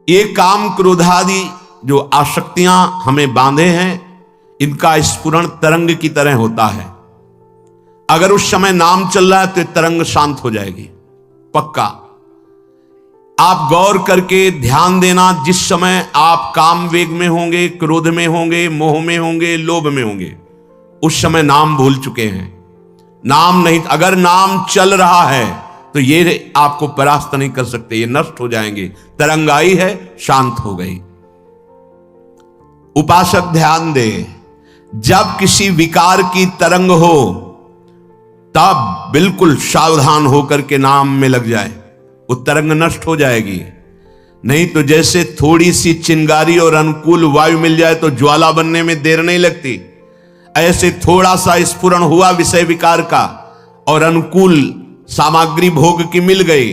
ये काम क्रोधादि जो आसक्तियां हमें बांधे हैं, इनका स्फुरण तरंग की तरह होता है। अगर उस समय नाम चल रहा है तो तरंग शांत हो जाएगी, पक्का। आप गौर करके ध्यान देना, जिस समय आप काम वेग में होंगे, क्रोध में होंगे, मोह में होंगे, लोभ में होंगे, उस समय नाम भूल चुके हैं। नाम नहीं, अगर नाम चल रहा है तो ये आपको परास्त नहीं कर सकते, ये नष्ट हो जाएंगे। तरंग आई है, शांत हो गई। उपासक ध्यान दे, जब किसी विकार की तरंग हो तब बिल्कुल सावधान होकर के नाम में लग जाए, वो तरंग नष्ट हो जाएगी। नहीं तो जैसे थोड़ी सी चिंगारी और अनुकूल वायु मिल जाए तो ज्वाला बनने में देर नहीं लगती, ऐसे थोड़ा सा स्फुरण हुआ विषय विकार का और अनुकूल सामग्री भोग की मिल गई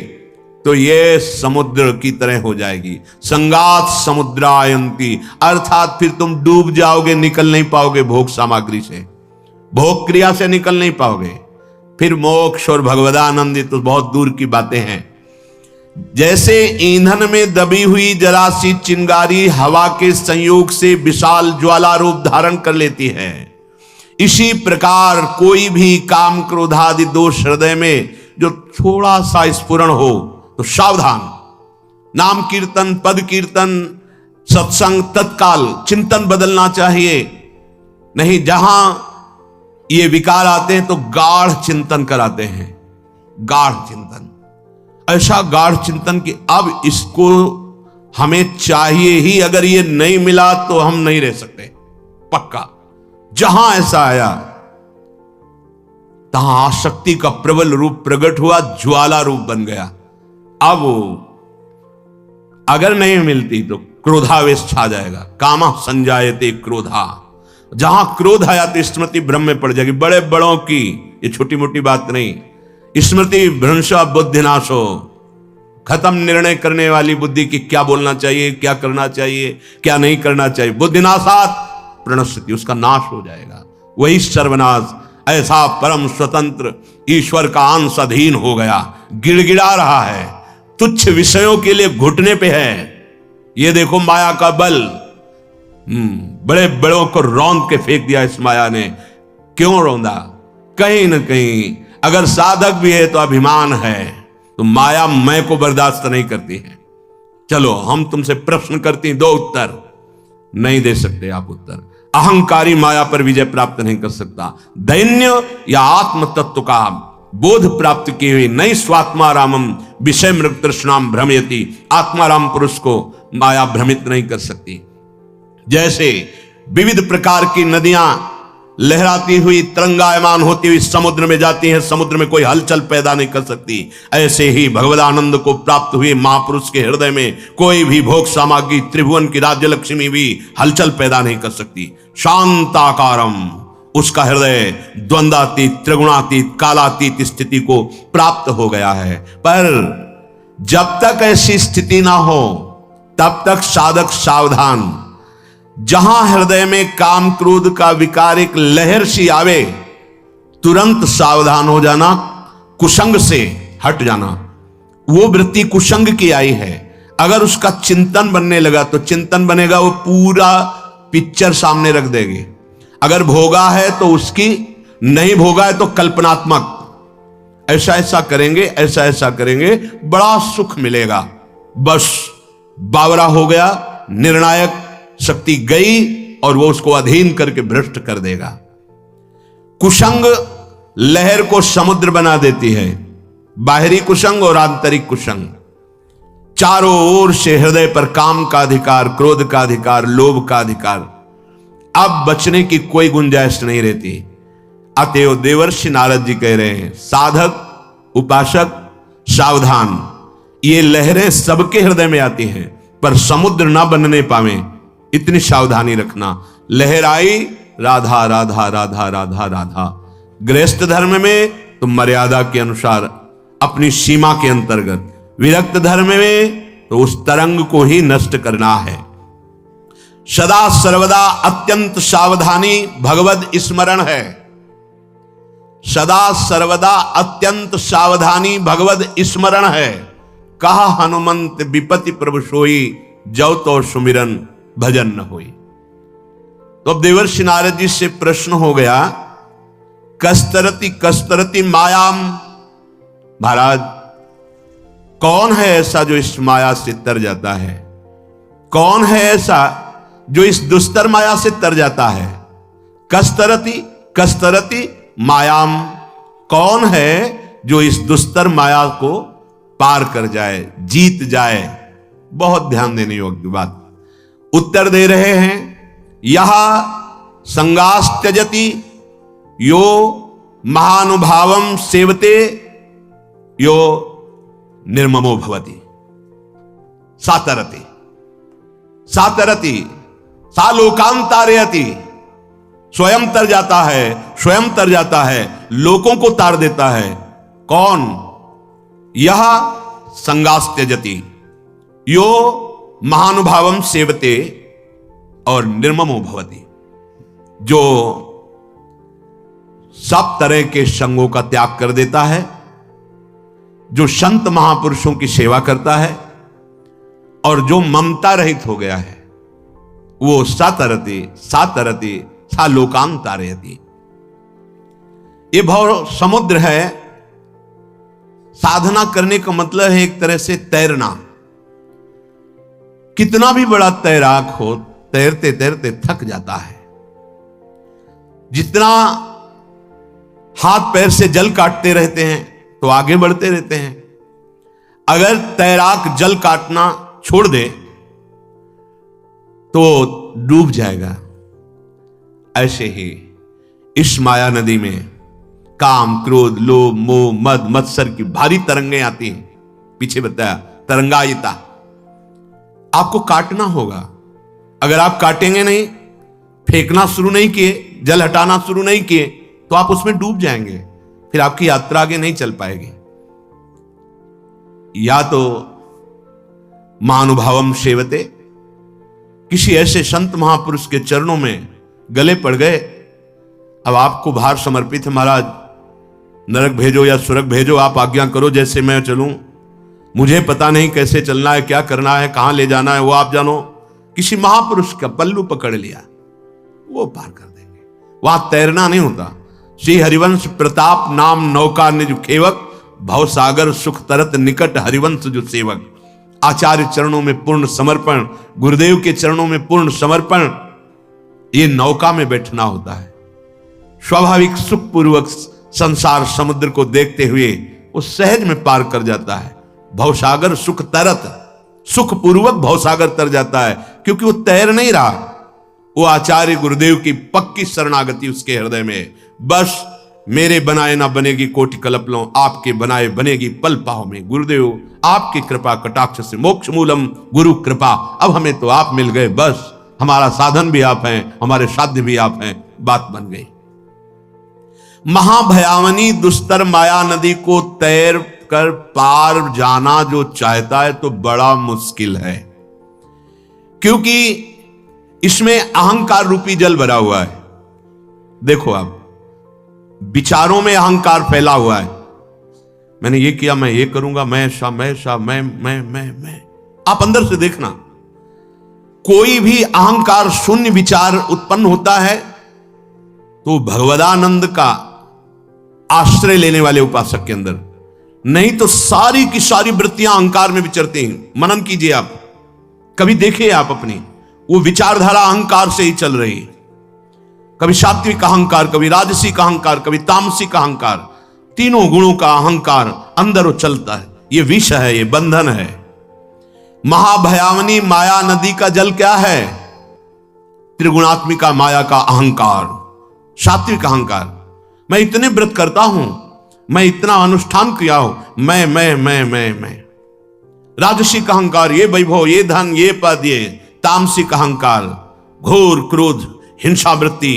तो ये समुद्र की तरह हो जाएगी। संगात समुद्रायंती, अर्थात फिर तुम डूब जाओगे, निकल नहीं पाओगे भोग सामग्री से, भोग क्रिया से निकल नहीं पाओगे। फिर मोक्ष और भगवदानंद तो बहुत दूर की बातें हैं। जैसे ईंधन में दबी हुई जरा सी चिंगारी हवा के संयोग से विशाल ज्वाला रूप धारण कर लेती है, इसी प्रकार कोई भी काम क्रोधादि दोष हृदय में जो थोड़ा सा स्फुरण हो तो सावधान। नाम कीर्तन, पद कीर्तन, सत्संग, तत्काल चिंतन बदलना चाहिए। नहीं, जहां ये विकार आते हैं तो गाढ़ चिंतन कराते हैं, गाढ़ चिंतन, ऐसा गाढ़ चिंतन कि अब इसको हमें चाहिए ही, अगर ये नहीं मिला तो हम नहीं रह सकते, पक्का। जहां ऐसा आया तहां आसक्ति का प्रबल रूप प्रकट हुआ, ज्वाला रूप बन गया। अब अगर नहीं मिलती तो क्रोधावेश छा जाएगा। कामा संजायते क्रोधा, जहां क्रोध आया तो स्मृति भ्रम में पड़ जाएगी। बड़े बड़ों की ये छोटी मोटी बात नहीं, स्मृति भ्रंशा बुद्धिनाशो, खत्म निर्णय करने वाली बुद्धि की क्या बोलना चाहिए, क्या करना चाहिए, क्या नहीं करना चाहिए। बुद्धिनाशात प्रणश्यति, उसका नाश हो जाएगा, वही सर्वनाश। ऐसा परम स्वतंत्र ईश्वर का अंश अधीन हो गया, गिड़गिड़ा रहा है, तुच्छ विषयों के लिए घुटने पे है। ये देखो माया का बल, बड़े बड़ों को रौंद के फेंक दिया इस माया ने। क्यों रौंदा? कहीं न कहीं अगर साधक भी है तो अभिमान है, तो माया मैं को बर्दाश्त नहीं करती है। चलो हम तुमसे प्रश्न करती, दो उत्तर। नहीं दे सकते आप उत्तर। अहंकारी माया पर विजय प्राप्त नहीं कर सकता। दैन्य या आत्म तत्व का बोध प्राप्त किए हुए नई स्वात्मा रामम विषय मृग तृष्णाम भ्रमयति, आत्माराम पुरुष को माया भ्रमित नहीं कर सकती। जैसे विविध प्रकार की नदियां लहराती हुई तरंगायमान होती हुई समुद्र में जाती हैं, समुद्र में कोई हलचल पैदा नहीं कर सकती, ऐसे ही भगवदानंद को प्राप्त हुए महापुरुष के हृदय में कोई भी भोग सामग्री, त्रिभुवन की राज्य लक्ष्मी भी हलचल पैदा नहीं कर सकती। शांताकारम, उसका हृदय द्वंद्वातीत, त्रिगुणातीत, कालातीत स्थिति को प्राप्त हो गया है। पर जब तक ऐसी स्थिति ना हो तब तक साधक सावधान। जहां हृदय में काम क्रोध का विकार एक लहर सी आवे, तुरंत सावधान हो जाना, कुसंग से हट जाना। वो वृत्ति कुसंग की आई है, अगर उसका चिंतन बनने लगा तो चिंतन बनेगा, वो पूरा पिक्चर सामने रख देगी। अगर भोगा है तो उसकी, नहीं भोगा है तो कल्पनात्मक, ऐसा ऐसा करेंगे, ऐसा ऐसा करेंगे, बड़ा सुख मिलेगा। बस बावरा हो गया, निर्णायक शक्ति गई और वो उसको अधीन करके भ्रष्ट कर देगा। कुसंग लहर को समुद्र बना देती है, बाहरी कुसंग और आंतरिक कुसंग। चारों ओर से हृदय पर काम का अधिकार, क्रोध का अधिकार, लोभ का अधिकार, अब बचने की कोई गुंजाइश नहीं रहती। अतएव देवर्षि नारद जी कह रहे हैं, साधक उपासक सावधान। ये लहरें सबके हृदय में आती हैं, पर समुद्र ना बनने पावे, इतनी सावधानी रखना। लहर आई, राधा राधा राधा राधा राधा। गृहस्थ धर्म में तो मर्यादा के अनुसार, अपनी सीमा के अंतर्गत। विरक्त धर्म में तो उस तरंग को ही नष्ट करना है। सदा सर्वदा अत्यंत सावधानी भगवद स्मरण है। सदा सर्वदा अत्यंत सावधानी भगवद स्मरण है। कहा हनुमंत विपति प्रभु सोई, जव तो सुमिरन भजन न होई। तो अब देवर्षि नारद जी से प्रश्न हो गया, कस्तरति कस्तरति मायाम, महाराज कौन है ऐसा जो इस माया से तर जाता है? कौन है ऐसा जो इस दुस्तर माया से तर जाता है? कस्तरति कस्तरति मायाम, कौन है जो इस दुस्तर माया को पार कर जाए, जीत जाए? बहुत ध्यान देने योग्य बात उत्तर दे रहे हैं। यह संगास त्यजति यो महानुभावम सेवते यो निर्ममो भवति। सातरति सातरति सा लोकांतारयति, स्वयं तर जाता है, स्वयं तर जाता है, लोगों को तार देता है। कौन? यह संगास त्यजति यो महानुभावम सेवते और निर्ममो भवति, जो सब तरह के संगों का त्याग कर देता है, जो संत महापुरुषों की सेवा करता है और जो ममता रहित हो गया है, वो सातरति सातरति सा लोकांतारयति। ये भव समुद्र है। साधना करने का मतलब है एक तरह से तैरना। कितना भी बड़ा तैराक हो, तैरते तैरते थक जाता है। जितना हाथ पैर से जल काटते रहते हैं तो आगे बढ़ते रहते हैं। अगर तैराक जल काटना छोड़ दे तो डूब जाएगा। ऐसे ही इस माया नदी में काम, क्रोध, लोभ, मोह, मद, मत्सर की भारी तरंगें आती हैं। पीछे बताया तरंगायिता। आपको काटना होगा। अगर आप काटेंगे नहीं, फेंकना शुरू नहीं किए, जल हटाना शुरू नहीं किए, तो आप उसमें डूब जाएंगे। फिर आपकी यात्रा आगे नहीं चल पाएगी। या तो महानुभावम सेवते, किसी ऐसे संत महापुरुष के चरणों में गले पड़ गए। अब आपको भार समर्पित है, महाराज नरक भेजो या स्वर्ग भेजो, आप आज्ञा करो, जैसे मैं चलूं। मुझे पता नहीं कैसे चलना है, क्या करना है, कहां ले जाना है, वो आप जानो। किसी महापुरुष का पल्लू पकड़ लिया, वो पार कर देंगे। वहां तैरना नहीं होता। श्री हरिवंश प्रताप नाम नौका निज खेवक, भवसागर सुख तरत निकट हरिवंश जो सेवक। आचार्य चरणों में पूर्ण समर्पण, गुरुदेव के चरणों में पूर्ण समर्पण, ये नौका में बैठना होता है। स्वाभाविक सुख पूर्वक संसार समुद्र को देखते हुए वो सहज में पार कर जाता है। भवसागर सुख तरत, सुख पूर्वक भवसागर तर जाता है, क्योंकि वो तैर नहीं रहा। वो आचार्य गुरुदेव की पक्की शरणागति उसके हृदय में। बस मेरे बनाए ना बनेगी कोटि कल्पलों, आपके बनाए बनेगी पल पाव में। गुरुदेव आपकी कृपा कटाक्ष से मोक्ष मूलम गुरु कृपा। अब हमें तो आप मिल गए, बस हमारा साधन भी आप हैं, हमारे साध्य भी आप हैं। बात बन गई। महाभयावनी दुस्तर माया नदी को तैर कर पार जाना जो चाहता है तो बड़ा मुश्किल है, क्योंकि इसमें अहंकार रूपी जल भरा हुआ है। देखो आप, विचारों में अहंकार फैला हुआ है। मैंने ये किया, मैं ये करूंगा, मैं आप अंदर से देखना, कोई भी अहंकार शून्य विचार उत्पन्न होता है तो भगवदानंद का आश्रय लेने वाले उपासक के अंदर, नहीं तो सारी की सारी वृत्तियां अहंकार में विचरती हैं। मनन कीजिए आप, कभी देखिए आप अपनी, वो विचारधारा अहंकार से ही चल रही है। कभी सात्विक अहंकार, कभी राजसिक अहंकार, कभी तामसिक अहंकार, तीनों गुणों का अहंकार अंदर वो चलता है। ये विष है, ये बंधन है। महाभयावनी माया नदी का जल क्या है? त्रिगुणात्मिका माया का अहंकार, सात्विक अहंकार। मैं इतने व्रत करता हूं, मैं इतना अनुष्ठान किया हूं, मैं। राजसिक अहंकार, ये वैभव, ये धन, ये पद, ये। तामसिक अहंकार, घोर क्रोध, हिंसा वृत्ति,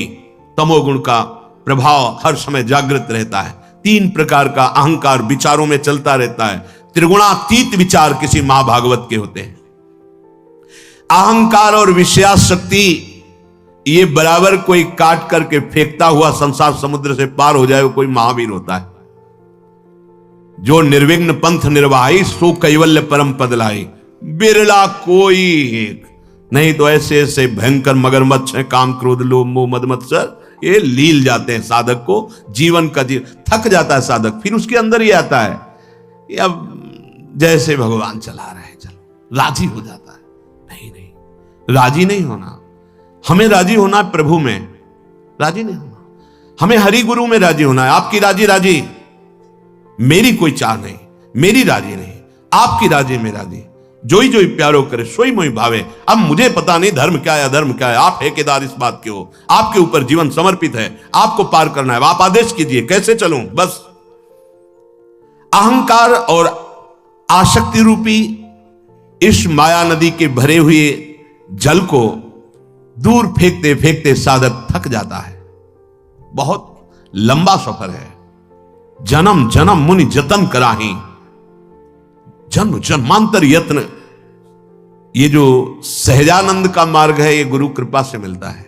तमोगुण का प्रभाव हर समय जागृत रहता है। तीन प्रकार का अहंकार विचारों में चलता रहता है। त्रिगुणातीत विचार किसी महाभागवत के होते हैं। अहंकार और विषयाशक्ति, ये बराबर कोई काट करके फेंकता हुआ संसार समुद्र से पार हो जाए, वो कोई महावीर होता है। जो निर्विघ्न पंथ निर्वाही, सो कैवल्य परम पद लाई। बिरला कोई एक, नहीं तो ऐसे ऐसे भयंकर मगरमच्छ हैं, काम क्रोध लोभ मोह मद मत्सर, ये लील जाते हैं साधक को। जीवन का थक जाता है साधक, फिर उसके अंदर ही आता है कि अब जैसे भगवान चला रहे हैं चलो, राजी हो जाता है। नहीं नहीं, राजी नहीं होना। हमें राजी होना है प्रभु में, राजी नहीं होना। हमें हरि गुरु में राजी होना है। आपकी राजी राजी, मेरी कोई चाह नहीं, मेरी राजी नहीं, आपकी राजी में राजी। जोई जोई प्यारो करे सोई मोई भावे। अब मुझे पता नहीं धर्म क्या है अधर्म क्या है, आप ठेकेदार इस बात के हो, आपके ऊपर जीवन समर्पित है, आपको पार करना है, आप आदेश कीजिए कैसे चलूं। बस अहंकार और आसक्ति रूपी इस माया नदी के भरे हुए जल को दूर फेंकते फेंकते साधक थक जाता है। बहुत लंबा सफर है, जन्म जन्म मुनि जतन कराही, जन्म जन्मांतर यत्न। ये जो सहजानंद का मार्ग है ये गुरु कृपा से मिलता है।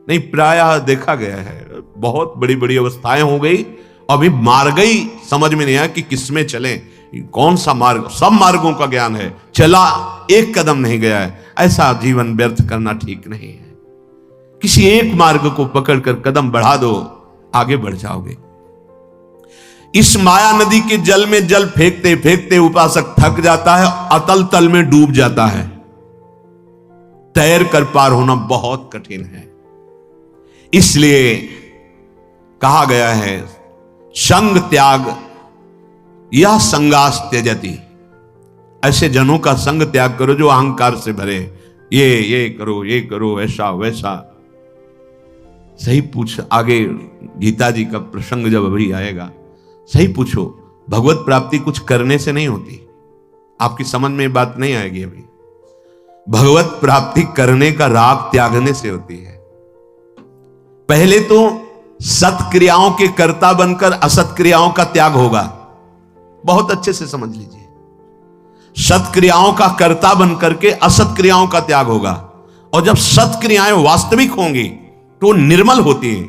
नहीं प्रायः देखा गया है बहुत बड़ी बड़ी अवस्थाएं हो गई, अभी मार्ग ही समझ में नहीं आया कि किसमें चलें, कौन सा मार्ग। सब मार्गों का ज्ञान है, चला एक कदम नहीं गया है। ऐसा जीवन व्यर्थ करना ठीक नहीं है। किसी एक मार्ग को पकड़कर कदम बढ़ा दो, आगे बढ़ जाओगे। इस माया नदी के जल में जल फेंकते फेंकते उपासक थक जाता है, अतल तल में डूब जाता है। तैर कर पार होना बहुत कठिन है। इसलिए कहा गया है संग त्याग यह संगास त्यजति। ऐसे जनों का संग त्याग करो जो अहंकार से भरे, ये करो ऐसा वैसा। सही पूछ, आगे गीता जी का प्रसंग जब अभी आएगा सही पूछो, भगवत प्राप्ति कुछ करने से नहीं होती। आपकी समझ में बात नहीं आएगी अभी। भगवत प्राप्ति करने का राग त्यागने से होती है। पहले तो सत्क्रियाओं के कर्ता बनकर असत क्रियाओं का त्याग होगा। बहुत अच्छे से समझ लीजिए, सत्क्रियाओं का कर्ता बनकर के असत क्रियाओं का त्याग होगा। और जब सत्क्रियाएं वास्तविक होंगी तो निर्मल होती हैं,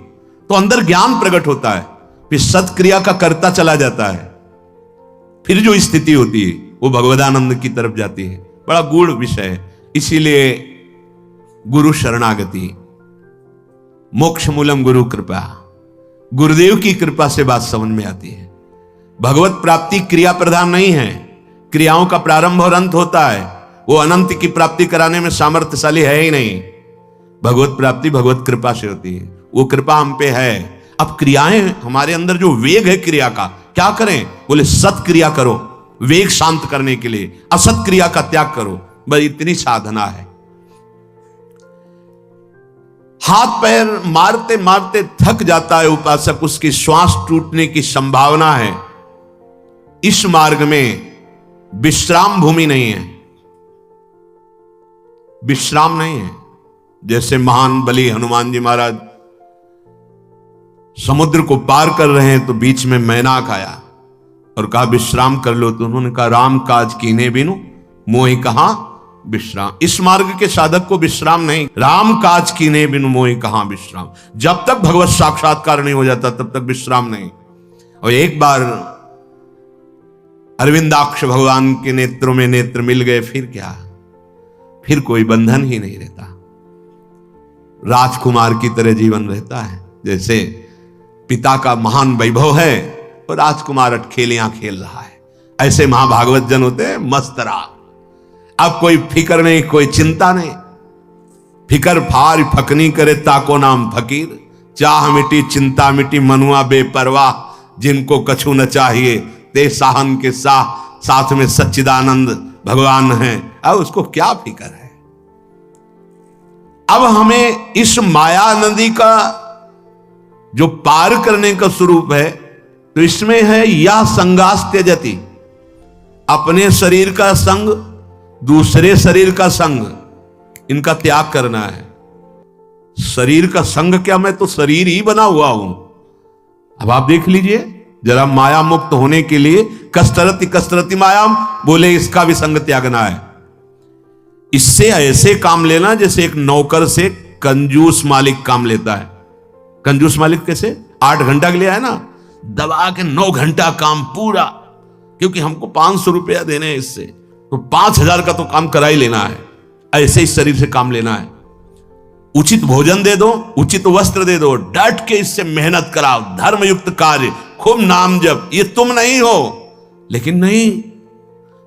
तो अंदर ज्ञान प्रकट होता है, फिर सत्क्रिया का कर्ता चला जाता है, फिर जो स्थिति होती है वो भगवदानंद की तरफ जाती है। बड़ा गूढ़ विषय है। इसीलिए गुरु शरणागति, मोक्ष मूलम गुरु कृपा, गुरुदेव की कृपा से बात समझ में आती है। भगवत प्राप्ति क्रिया प्रधान नहीं है, क्रियाओं का प्रारंभ और अंत होता है। वो अनंत की प्राप्ति कराने में सामर्थ्यशाली है ही नहीं। भगवत प्राप्ति भगवत कृपा से होती है, वो कृपा हम पे है। अब क्रियाएं, हमारे अंदर जो वेग है क्रिया का, क्या करें? बोले सत्क्रिया करो, वेग शांत करने के लिए असत क्रिया का त्याग करो। बस इतनी साधना है। हाथ पैर मारते मारते थक जाता है उपासक, उसकी श्वास टूटने की संभावना है। इस मार्ग में विश्राम भूमि नहीं है, विश्राम नहीं है। जैसे महान बलि हनुमान जी महाराज समुद्र को पार कर रहे हैं तो बीच में मैनाक आया और कहा विश्राम कर लो, तो उन्होंने कहा राम काज कीने बिनु मोहि कहां विश्राम। इस मार्ग के साधक को विश्राम नहीं, राम काज कीने बिनु मोहि कहां विश्राम। जब तक भगवत साक्षात्कार नहीं हो जाता तब तक विश्राम नहीं। और एक बार अरविंदाक्ष भगवान के नेत्रों में नेत्र मिल गए, फिर क्या, फिर कोई बंधन ही नहीं रहता। राजकुमार की तरह जीवन रहता है। जैसे पिता का महान वैभव है और राजकुमार अटखेलियां खेल रहा है, ऐसे महाभागवत जन होते हैं मस्तरा। अब कोई फिक्र नहीं, कोई चिंता नहीं। फिकर फार फकनी करे ताको नाम फकीर, चाह मिटी चिंता मिटी मनुआ बेपरवाह, जिनको कछु न चाहिए ते साहन के साथ में सच्चिदानंद भगवान हैं। अब उसको क्या फिक्र है? अब हमें इस माया नदी का जो पार करने का स्वरूप है, तो इसमें है या संगास त्यजति, अपने शरीर का संग, दूसरे शरीर का संग, इनका त्याग करना है। शरीर का संग क्या, मैं तो शरीर ही बना हुआ हूं। अब आप देख लीजिए जरा, माया मुक्त होने के लिए कसरती कसरती माया, बोले इसका भी संग त्यागना है। इससे ऐसे काम लेना जैसे एक नौकर से कंजूस मालिक काम लेता है। कंजूस मालिक कैसे? 8 घंटा के लिए है ना, दबा के 9 घंटा काम पूरा, क्योंकि हमको 500 रुपया देने हैं इससे। तो 5,000 का तो काम करा ही लेना है, ऐसे ही शरीर से काम लेना है। उचित भोजन दे दो, उचित वस्त्र दे दो, डट के इससे मेहनत कराओ, धर्मयुक्त कार्य, खूब नाम जप, ये तुम नहीं हो। लेकिन नहीं,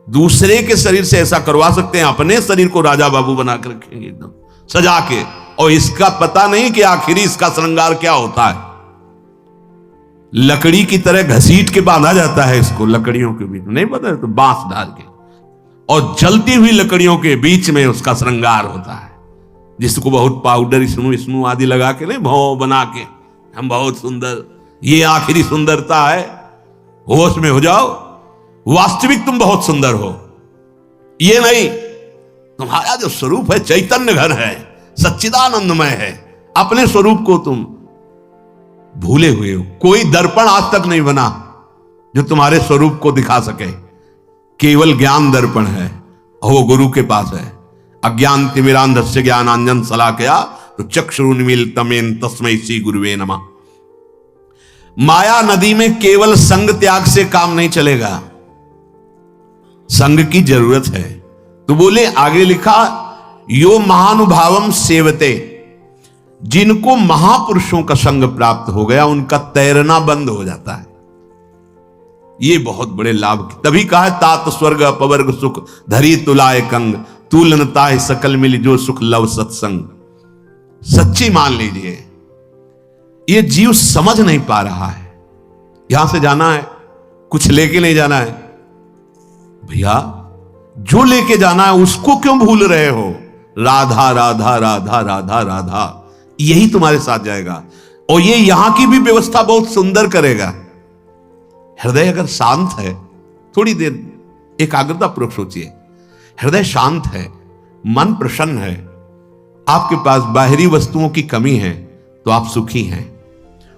दूसरे के शरीर से ऐसा करवा सकते हैं, अपने शरीर को राजा बाबू बना कर रखेंगे एकदम सजा के, और इसका पता नहीं कि आखिरी इसका श्रृंगार क्या होता है। लकड़ी की तरह घसीट के बांधा जाता है इसको, लकड़ियों के बीच में, नहीं पता है तो बांस डाल के, और जलती हुई लकड़ियों के बीच में उसका श्रृंगार होता है, जिसको बहुत पाउडर इसनू आदि लगा के, नहीं भाव बना के, हम बहुत सुंदर, ये आखिरी सुंदरता है। होश में हो जाओ, वास्तविक तुम बहुत सुंदर हो, ये नहीं, तुम्हारा जो स्वरूप है चैतन्य घन है, सच्चिदानंदमय है, अपने स्वरूप को तुम भूले हुए हो। कोई दर्पण आज तक नहीं बना जो तुम्हारे स्वरूप को दिखा सके, केवल ज्ञान दर्पण है, और वो गुरु के पास है। अज्ञान तिमिरांधस्य ज्ञानांजन शलाकया तो चक्षुरुन्मीलितमेन तस्मै श्री गुरुवे नमः। माया नदी में केवल संग त्याग से काम नहीं चलेगा, संग की जरूरत है। तो बोले, आगे लिखा, यो महानुभावम सेवते, जिनको महापुरुषों का संग प्राप्त हो गया उनका तैरना बंद हो जाता है। ये बहुत बड़े लाभ, तभी कहा है, तात स्वर्ग अपवर्ग सुख धरी तुलाए कंग, तुलनता है सकल मिली जो सुख लव सत्संग। सच्ची मान लीजिए, ये जीव समझ नहीं पा रहा है, यहां से जाना है, कुछ लेके नहीं जाना है। भैया जो लेके जाना है उसको क्यों भूल रहे हो? राधा राधा राधा राधा राधा, यही तुम्हारे साथ जाएगा, और ये यहां की भी व्यवस्था बहुत सुंदर करेगा। हृदय अगर शांत है, थोड़ी देर एकाग्रता पूर्वक सोचिए, हृदय शांत है, मन प्रसन्न है, आपके पास बाहरी वस्तुओं की कमी है तो आप सुखी हैं।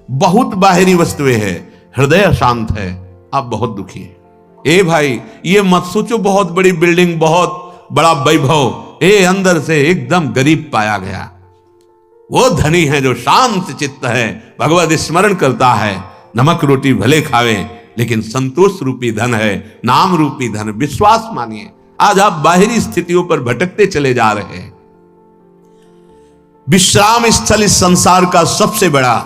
बहुत बाहरी वस्तुएं हैं, हृदय अशांत है, आप बहुत दुखी हैं। ए भाई, ये मत सोचो बहुत बड़ी बिल्डिंग, बहुत बड़ा वैभव, अंदर से एकदम गरीब पाया गया। वो धनी है जो शांत चित्त है, भगवत स्मरण करता है, नमक रोटी भले खावे लेकिन संतोष रूपी धन है, नाम रूपी धन। विश्वास मानिए, आज आप बाहरी स्थितियों पर भटकते चले जा रहे हैं। विश्राम स्थल इस संसार का सबसे बड़ा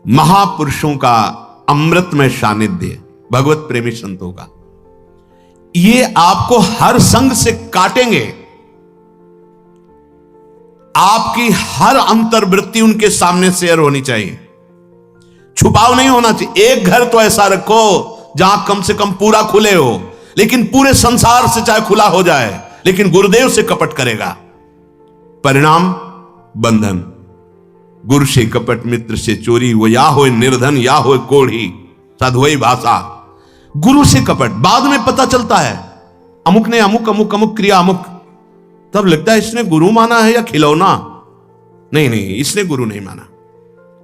महापुरुषों का अमृतमय सानिध्य, भगवत प्रेमी संतों का। ये आपको हर संग से काटेंगे, आपकी हर अंतर्वृत्ति उनके सामने शेयर होनी चाहिए, छुपाव नहीं होना चाहिए। एक घर तो ऐसा रखो जहां कम से कम पूरा खुले हो, लेकिन पूरे संसार से चाहे खुला हो जाए, लेकिन गुरुदेव से कपट करेगा, परिणाम बंधन। गुरु से कपट, मित्र से चोरी, वो या हो निर्धन या हो कोढ़ी, साधुई भाषा। गुरु से कपट बाद में पता चलता है, अमुक ने अमुक अमुक अमुक क्रिया अमुक, तब लगता है इसने गुरु माना है या खिलौना। नहीं नहीं, इसने गुरु नहीं माना,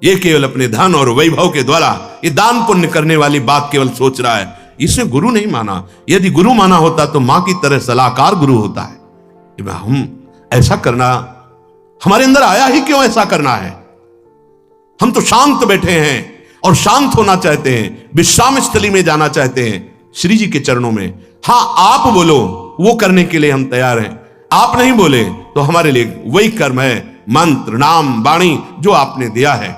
ये केवल अपने धन और वैभव के द्वारा ये दान पुण्य करने वाली बात केवल सोच रहा है, इसने गुरु नहीं माना। यदि गुरु माना होता तो मां की तरह सलाहकार गुरु होता है। हम ऐसा करना, हमारे अंदर आया ही क्यों ऐसा करना है? हम तो शांत बैठे हैं और शांत होना चाहते हैं, विश्राम स्थली में जाना चाहते हैं, श्री जी के चरणों में। हां, आप बोलो, वो करने के लिए हम तैयार हैं। आप नहीं बोले तो हमारे लिए वही कर्म है, मंत्र नाम वाणी जो आपने दिया है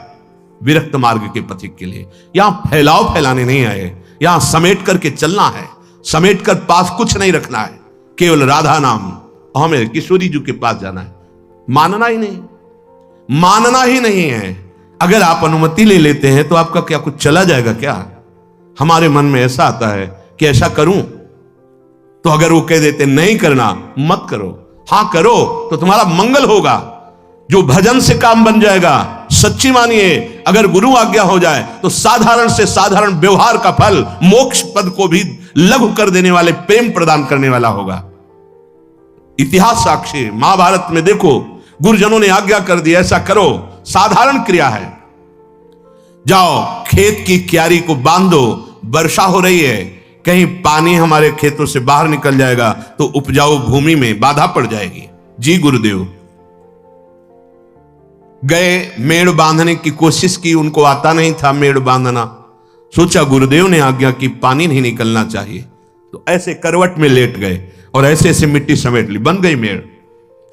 विरक्त मार्ग के पथिक के लिए। यहां फैलाव फैलाने नहीं आए, यहां समेट करके चलना है, समेट कर पास कुछ नहीं रखना है, केवल राधा नाम। हमें किशोरी जी के पास जाना है, मानना ही नहीं, मानना ही नहीं है। अगर आप अनुमति ले लेते हैं तो आपका क्या कुछ चला जाएगा क्या? हमारे मन में ऐसा आता है कि ऐसा करूं, तो अगर वो कह देते नहीं करना मत करो, हां करो तो तुम्हारा मंगल होगा, जो भजन से काम बन जाएगा। सच्ची मानिए, अगर गुरु आज्ञा हो जाए तो साधारण से साधारण व्यवहार का फल मोक्ष पद को भी लघु कर देने वाले, प्रेम प्रदान करने वाला होगा। इतिहास साक्षी, महाभारत में देखो, गुरुजनों ने आज्ञा कर दी ऐसा करो, साधारण क्रिया है। जाओ खेत की क्यारी को बांधो, वर्षा हो रही है, कहीं पानी हमारे खेतों से बाहर निकल जाएगा तो उपजाऊ भूमि में बाधा पड़ जाएगी। जी गुरुदेव गए, मेड़ बांधने की कोशिश की, उनको आता नहीं था मेड़ बांधना। सोचा गुरुदेव ने आज्ञा की पानी नहीं निकलना चाहिए, तो ऐसे करवट में लेट गए और ऐसे ऐसे मिट्टी समेट ली, बन गई मेड़।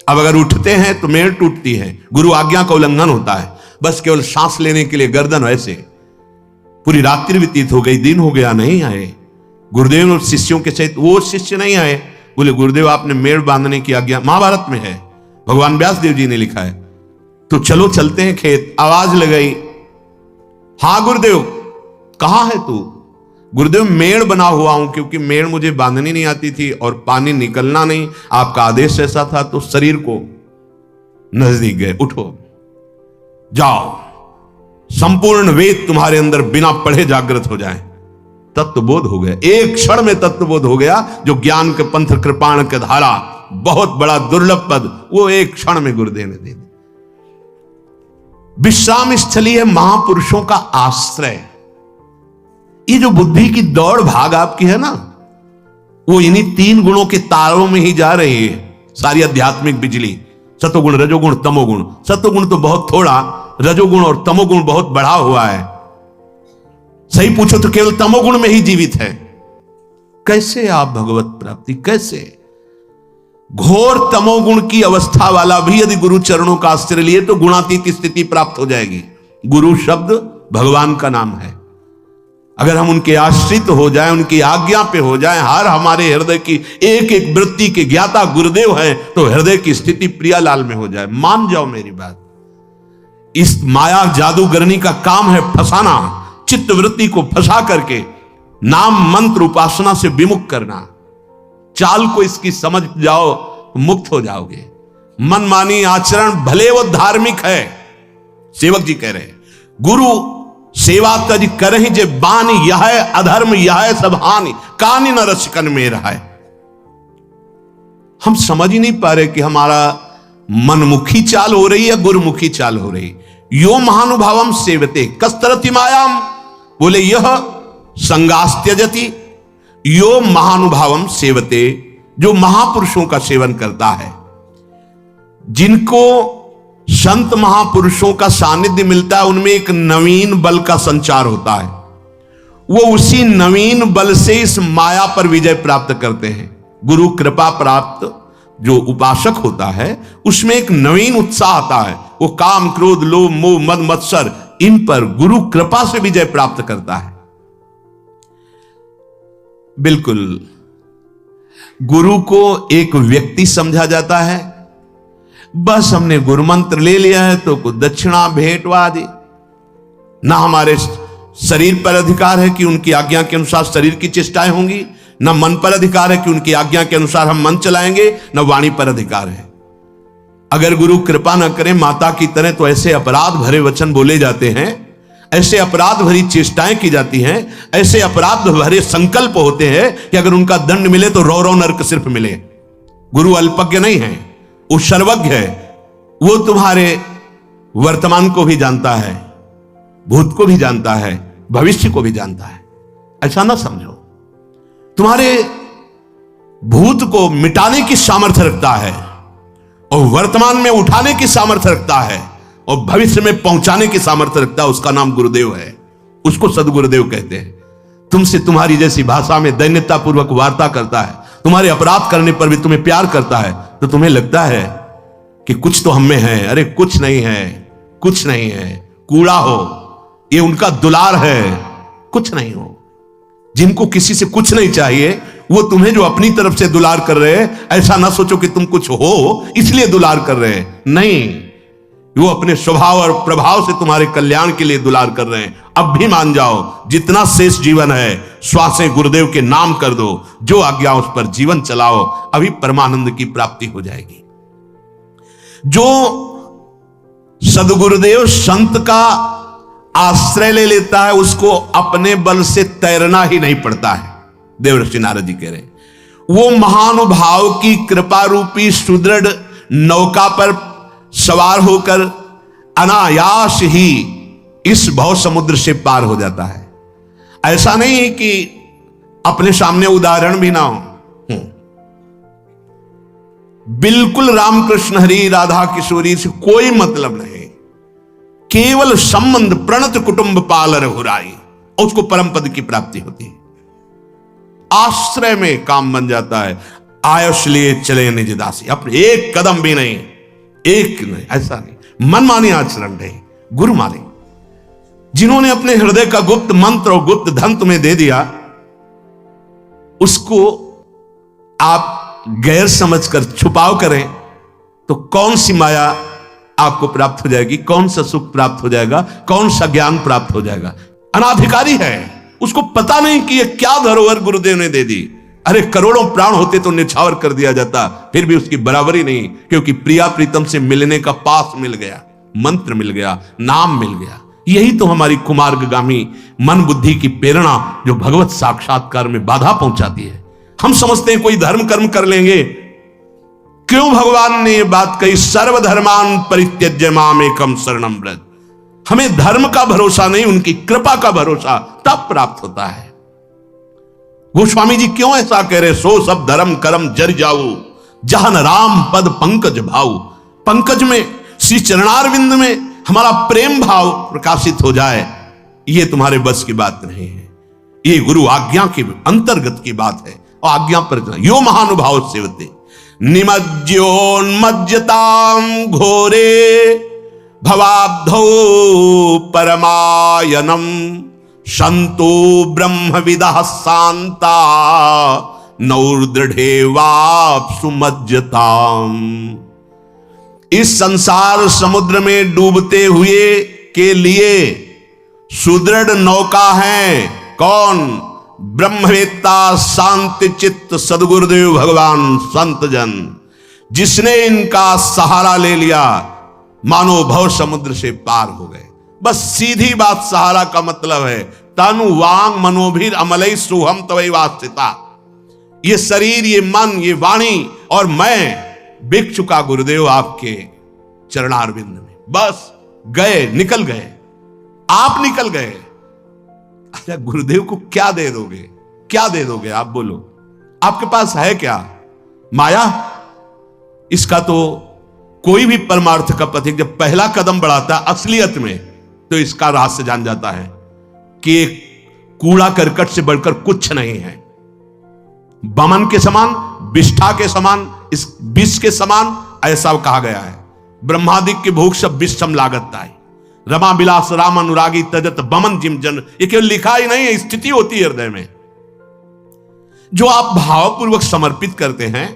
अब अगर उठते हैं तो मेड़ टूटती है, गुरु आज्ञा का उल्लंघन होता है। बस केवल सांस लेने के लिए गर्दन ऐसे। पूरी रात्रि व्यतीत हो गई, दिन हो गया, नहीं आए गुरुदेव और शिष्यों के सहित। वो शिष्य नहीं आए, बोले गुरुदेव आपने मेड़ बांधने की आज्ञा, महाभारत में है, भगवान व्यास देव जी ने लिखा है, तो चलो चलते हैं खेत। आवाज लगाई, हाँ गुरुदेव कहां है तू? गुरुदेव मेड़ बना हुआ हूं, क्योंकि मेड़ मुझे बांधनी नहीं आती थी और पानी निकलना नहीं, आपका आदेश ऐसा था, तो शरीर को नजदीक गए, उठो जाओ, संपूर्ण वेद तुम्हारे अंदर बिना पढ़े जागृत हो जाए। तत्वबोध हो गया, एक क्षण में तत्वबोध हो गया। जो ज्ञान के पंथ कृपाण के धारा, बहुत बड़ा दुर्लभ पद, वो एक क्षण में गुरुदेव ने दे दिया। विश्राम स्थली है महापुरुषों का आश्रय। ये जो बुद्धि की दौड़ भाग आपकी है ना, वो इन्हीं 3 गुणों के तारों में ही जा रही है सारी आध्यात्मिक बिजली। सतोगुण, रजोगुण, तमोगुण। सतोगुण तो बहुत थोड़ा, रजोगुण और तमोगुण बहुत बढ़ा हुआ है। सही पूछो तो केवल तमोगुण में ही जीवित है। कैसे आप भगवत प्राप्ति, कैसे? घोर तमोगुण की अवस्था वाला भी यदि गुरु चरणों का आश्रय लिए तो गुणातीत स्थिति प्राप्त हो जाएगी। गुरु शब्द भगवान का नाम है। अगर हम उनके आश्रित हो जाएं, उनकी आज्ञा पे हो जाएं, हर हमारे हृदय की एक एक वृत्ति के ज्ञाता गुरुदेव हैं, तो हृदय की स्थिति प्रियालाल में हो जाए। मान जाओ मेरी बात। इस माया जादूगरनी का काम है फंसाना, चित्त वृत्ति को फंसा करके नाम मंत्र उपासना से विमुख करना। चाल को इसकी समझ जाओ तो मुक्त हो जाओगे। मनमानी आचरण भले वो धार्मिक है, सेवक जी कह रहे हैं, गुरु सेवा तज करहि जे बानी, यह अधर्म यह सब हानि, कानि न रसिकन में रहा है। हम समझ ही नहीं पा रहे कि हमारा मनमुखी चाल हो रही है, गुरुमुखी चाल हो रही। यो महानुभावम सेवते कस्तरति मायाम, बोले यह संगास्त्यजति। यो महानुभावम सेवते, जो महापुरुषों का सेवन करता है, जिनको संत महापुरुषों का सानिध्य मिलता है, उनमें एक नवीन बल का संचार होता है। वो उसी नवीन बल से इस माया पर विजय प्राप्त करते हैं। गुरु कृपा प्राप्त जो उपासक होता है, उसमें एक नवीन उत्साह आता है। वो काम, क्रोध, लोभ, मोह, मद, मत्सर, इन पर गुरु कृपा से विजय प्राप्त करता है। बिल्कुल गुरु को एक व्यक्ति समझा जाता है। बस हमने गुरु मंत्र ले लिया है तो कुछ दक्षिणा भेंटवा आदि, ना हमारे शरीर पर अधिकार है कि उनकी आज्ञा के अनुसार शरीर की चेष्टाएं होंगी, न मन पर अधिकार है कि उनकी आज्ञा के अनुसार हम मन चलाएंगे, न वाणी पर अधिकार है। अगर गुरु कृपा न करें माता की तरह, तो ऐसे अपराध भरे वचन बोले जाते हैं, ऐसे अपराध भरी चेष्टाएं की जाती हैं, ऐसे अपराध भरे संकल्प होते हैं कि अगर उनका दंड मिले तो रौ रौ नरक सिर्फ मिले। गुरु अल्पज्ञ नहीं है, वो सर्वज्ञ है। वो तुम्हारे वर्तमान को भी जानता है, भूत को भी जानता है, भविष्य को भी जानता है। ऐसा ना समझो। तुम्हारे भूत को मिटाने की सामर्थ्य रखता है और वर्तमान में उठाने की सामर्थ्य रखता है और भविष्य में पहुंचाने की सामर्थ्य रखता है। उसका नाम गुरुदेव है, उसको सदगुरुदेव कहते हैं। तुमसे तुम्हारी जैसी भाषा में दैन्यता पूर्वक वार्ता करता है, तुम्हारे अपराध करने पर भी तुम्हें प्यार करता है, तो तुम्हें लगता है कि कुछ तो हम में है। अरे कुछ नहीं है, कुछ नहीं है, कूड़ा हो, ये उनका दुलार है, कुछ नहीं हो। जिनको किसी से कुछ नहीं चाहिए, वो तुम्हें जो अपनी तरफ से दुलार कर रहे हैं, ऐसा ना सोचो कि तुम कुछ हो इसलिए दुलार कर रहे हैं। नहीं, वो अपने स्वभाव और प्रभाव से तुम्हारे कल्याण के लिए दुलार कर रहे हैं। अब भी मान जाओ, जितना शेष जीवन है श्वासें गुरुदेव के नाम कर दो, जो आज्ञा उस पर जीवन चलाओ, अभी परमानंद की प्राप्ति हो जाएगी। जो सदगुरुदेव संत का आश्रय ले लेता है, उसको अपने बल से तैरना ही नहीं पड़ता है। देवर्षि नारद जी कह रहे हैं, वो महानुभाव की कृपा रूपी सुदृढ़ नौका पर सवार होकर अनायास ही इस भव समुद्र से पार हो जाता है। ऐसा नहीं है कि अपने सामने उदाहरण भी ना हो। बिल्कुल रामकृष्ण हरि राधा किशोरी से कोई मतलब नहीं, केवल संबंध प्रणत कुटुंब पाल रघुराई, और उसको परम पद की प्राप्ति होती है। आश्रय में काम बन जाता है। आयुष लिए चले निज दासी, अपने एक कदम भी नहीं, एक नहीं, ऐसा नहीं, मनमानी आचरण नहीं, गुरु माने। जिन्होंने अपने हृदय का गुप्त मंत्र और गुप्त धन तुम्हें दे दिया, उसको आप गैर समझकर छुपाव करें तो कौन सी माया आपको प्राप्त हो जाएगी, कौन सा सुख प्राप्त हो जाएगा, कौन सा ज्ञान प्राप्त हो जाएगा। अनाधिकारी है, उसको पता नहीं कि ये क्या धरोहर गुरुदेव ने दे दी। अरे करोड़ों प्राण होते तो निछावर कर दिया जाता, फिर भी उसकी बराबरी नहीं, क्योंकि प्रिया प्रीतम से मिलने का पास मिल गया, मंत्र मिल गया, नाम मिल गया। यही तो हमारी कुमार्गामी मन बुद्धि की प्रेरणा जो भगवत साक्षात्कार में बाधा पहुंचाती है। हम समझते हैं कोई धर्म कर्म कर लेंगे। क्यों भगवान ने ये बात कही, सर्वधर्मान परित्यज्य माम एकम शरणम व्रज। हमें धर्म का भरोसा नहीं, उनकी कृपा का भरोसा तब प्राप्त होता है। गोस्वामी जी क्यों ऐसा कह रहे, सो सब धर्म कर्म जर जाऊ, जहन राम पद पंकज भाऊ। पंकज में, श्री चरणारविंद में हमारा प्रेम भाव प्रकाशित हो जाए, ये तुम्हारे बस की बात नहीं है। ये गुरु आज्ञा के अंतर्गत की बात है। और आज्ञा पर यो महानुभाव सेवते निमज्जोन्मज्जताम घोरे भवाब्धौ परमायनम संतो ब्रह्मविदः शांता नौर्दृढ़े वाप्सु मज्जताम। इस संसार समुद्र में डूबते हुए के लिए सुदृढ़ नौका है कौन? ब्रह्मवेत्ता शांति चित्त सदगुरुदेव भगवान संत जन। जिसने इनका सहारा ले लिया, मानो भव समुद्र से पार हो गए। बस सीधी बात, सहारा का मतलब है तनु वांग मनोभीर अमलई सुहम तवै वास्तिता। ये शरीर, ये मन, ये वाणी और मैं बिक चुका गुरुदेव आपके चरणारविंद में। बस गए, निकल गए, आप निकल गए। अच्छा, गुरुदेव को क्या दे दोगे, क्या दे दोगे आप बोलो? आपके पास है क्या? माया? इसका तो कोई भी परमार्थ का पथिक जब पहला कदम बढ़ाता है असलियत में, तो इसका रहस्य जान जाता है कि कूड़ा करकट से बढ़कर कुछ नहीं है। बमन के समान, विष्ठा के समान, इस विष के समान, ऐसा कहा गया है। ब्रह्मादिक की भूख सब विषम लागत आई, रमा बिलास राम अनुरागी तजत बमन जिम जन। ये केवल लिखा ही नहीं है, स्थिति होती है हृदय में। जो आप भावपूर्वक समर्पित करते हैं,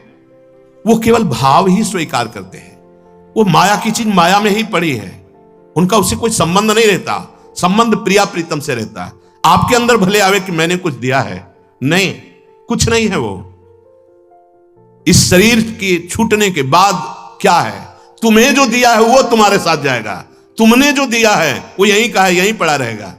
वो केवल भाव ही स्वीकार करते हैं। वो माया की चीज माया में ही पड़ी है, उनका उससे कोई संबंध नहीं रहता। संबंध प्रिया प्रीतम से रहता है। आपके अंदर भले आवे कि मैंने कुछ दिया है, नहीं, कुछ नहीं है वो। इस शरीर के छूटने के बाद क्या है? तुम्हें जो दिया है वो तुम्हारे साथ जाएगा, तुमने जो दिया है वो यहीं का है, यहीं पड़ा रहेगा।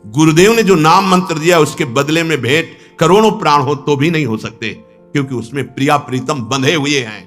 गुरुदेव ने जो नाम मंत्र दिया, उसके बदले में भेंट करोड़ों प्राण हो तो भी नहीं हो सकते, क्योंकि उसमें प्रिया प्रीतम बंधे हुए हैं।